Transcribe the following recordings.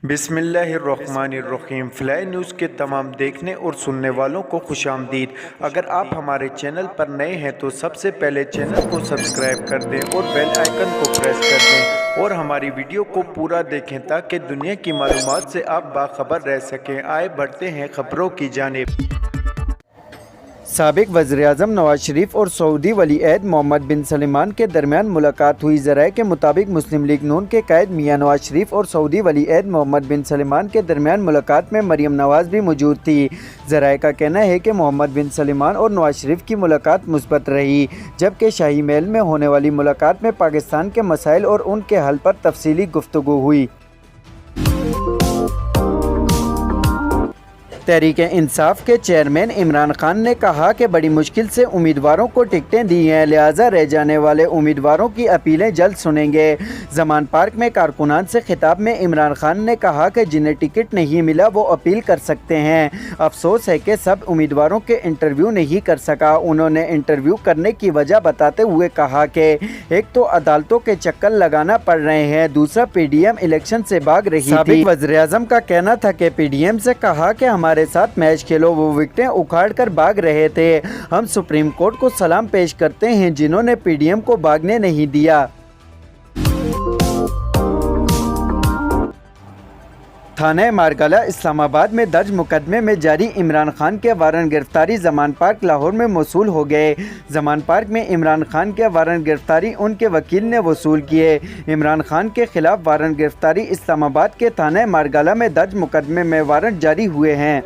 بسم اللہ الرحمن الرحیم۔ فلائی نیوز کے تمام دیکھنے اور سننے والوں کو خوش آمدید۔ اگر آپ ہمارے چینل پر نئے ہیں تو سب سے پہلے چینل کو سبسکرائب کر دیں اور بیل آئیکن کو پریس کر دیں اور ہماری ویڈیو کو پورا دیکھیں تاکہ دنیا کی معلومات سے آپ باخبر رہ سکیں۔ آئے بڑھتے ہیں خبروں کی جانب۔ سابق وزیراعظم نواز شریف اور سعودی ولی عہد محمد بن سلمان کے درمیان ملاقات ہوئی۔ ذرائع کے مطابق مسلم لیگ نون کے قائد میاں نواز شریف اور سعودی ولی عہد محمد بن سلمان کے درمیان ملاقات میں مریم نواز بھی موجود تھی۔ ذرائع کا کہنا ہے کہ محمد بن سلمان اور نواز شریف کی ملاقات مثبت رہی، جبکہ شاہی محل میں ہونے والی ملاقات میں پاکستان کے مسائل اور ان کے حل پر تفصیلی گفتگو ہوئی۔ تحریک انصاف کے چیئرمین عمران خان نے کہا کہ بڑی مشکل سے امیدواروں کو ٹکٹیں دی ہیں، لہٰذا رہ جانے والے امیدواروں کی اپیلیں جلد سنیں گے۔ زمان پارک میں کارکنان سے خطاب میں عمران خان نے کہا کہ جنہیں ٹکٹ نہیں ملا وہ اپیل کر سکتے ہیں۔ افسوس ہے کہ سب امیدواروں کے انٹرویو نہیں کر سکا۔ انہوں نے انٹرویو کرنے کی وجہ بتاتے ہوئے کہا کہ ایک تو عدالتوں کے چکر لگانا پڑ رہے ہیں، دوسرا پی ڈی ایم الیکشن سے بھاگ رہی تھی۔ سابق وزیراعظم کا کہنا تھا کہ پی ڈی ایم سے کہا کہ ہمارے ساتھ میچ کھیلو، وہ وکٹیں اکھاڑ کر بھاگ رہے تھے۔ ہم سپریم کورٹ کو سلام پیش کرتے ہیں جنہوں نے پی ڈی ایم کو بھاگنے نہیں دیا۔ تھانہ مارگالہ اسلام آباد میں درج مقدمے میں جاری عمران خان کے وارنٹ گرفتاری زمان پارک لاہور میں موصول ہو گئے۔ زمان پارک میں عمران خان کے وارنٹ گرفتاری ان کے وکیل نے وصول کیے۔ عمران خان کے خلاف وارنٹ گرفتاری اسلام آباد کے تھانہ مارگالہ میں درج مقدمے میں وارنٹ جاری ہوئے ہیں۔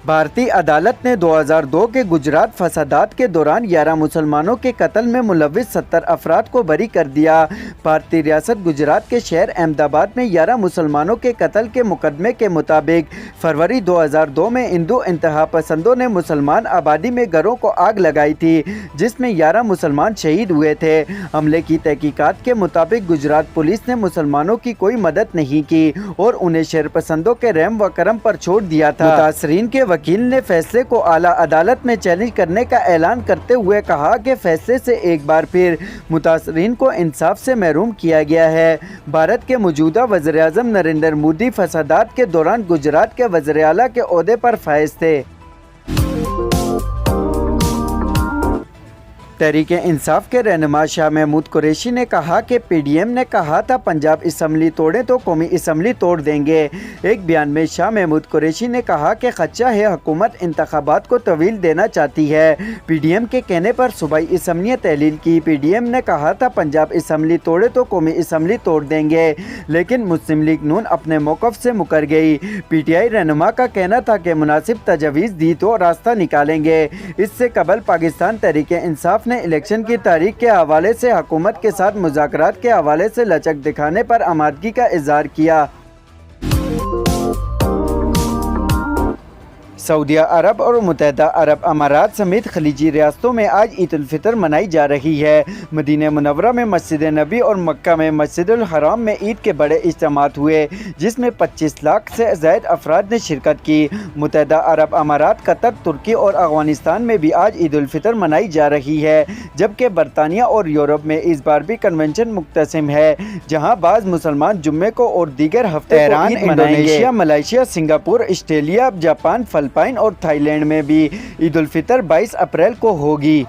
بھارتی عدالت نے 2002 کے گجرات فسادات کے دوران 11 مسلمانوں کے قتل میں ملوث 70 افراد کو بری کر دیا۔ بھارتی ریاست گجرات کے شہر احمد آباد میں 11 مسلمانوں کے قتل کے مقدمے کے مطابق فروری 2002 میں ہندو انتہا پسندوں نے مسلمان آبادی میں گھروں کو آگ لگائی تھی، جس میں 11 مسلمان شہید ہوئے تھے۔ عملے کی تحقیقات کے مطابق گجرات پولیس نے مسلمانوں کی کوئی مدد نہیں کی اور انہیں شر پسندوں کے رحم و کرم پر چھوڑ دیا تھا۔ متاثرین کے وکیل نے فیصلے کو اعلیٰ عدالت میں چیلنج کرنے کا اعلان کرتے ہوئے کہا کہ فیصلے سے ایک بار پھر متاثرین کو انصاف سے محروم کیا گیا ہے۔ بھارت کے موجودہ وزیر اعظم نریندر مودی فسادات کے دوران گجرات کے وزیر اعلیٰ کے عہدے پر فائز تھے۔ تحریک انصاف کے رہنما شاہ محمود قریشی نے کہا کہ پی ڈی ایم نے کہا تھا پنجاب اسمبلی توڑیں تو قومی اسمبلی توڑ دیں گے۔ ایک بیان میں شاہ محمود قریشی نے کہا کہ خدشہ ہے حکومت انتخابات کو طویل دینا چاہتی ہے۔ پی ڈی ایم کے کہنے پر صوبائی اسمبلیاں تحلیل کی۔ پی ڈی ایم نے کہا تھا پنجاب اسمبلی توڑے تو قومی اسمبلی توڑ دیں گے، لیکن مسلم لیگ نون اپنے موقف سے مکر گئی۔ پی ٹی آئی رہنما کا کہنا تھا کہ مناسب تجاویز دی تو راستہ نکالیں گے۔ اس سے قبل پاکستان تحریک انصاف نے الیکشن کی تاریخ کے حوالے سے حکومت کے ساتھ مذاکرات کے حوالے سے لچک دکھانے پر آمادگی کا اظہار کیا۔ سعودیہ عرب اور متحدہ عرب امارات سمیت خلیجی ریاستوں میں آج عید الفطر منائی جا رہی ہے۔ مدینہ منورہ میں مسجد نبی اور مکہ میں مسجد الحرام میں عید کے بڑے اجتماعات ہوئے، جس میں 25 لاکھ سے زائد افراد نے شرکت کی۔ متحدہ عرب امارات، قطر، ترکی اور افغانستان میں بھی آج عید الفطر منائی جا رہی ہے، جبکہ برطانیہ اور یورپ میں اس بار بھی کنونشن مقتسم ہے، جہاں بعض مسلمان جمعے کو اور دیگر ہفتے کو ایران، عید منائیں گے۔ Indonesia, Malaysia, Singapore, Australia, Japan, Philippines اور تھائی لینڈ میں بھی عید الفطر 22 اپریل کو ہوگی۔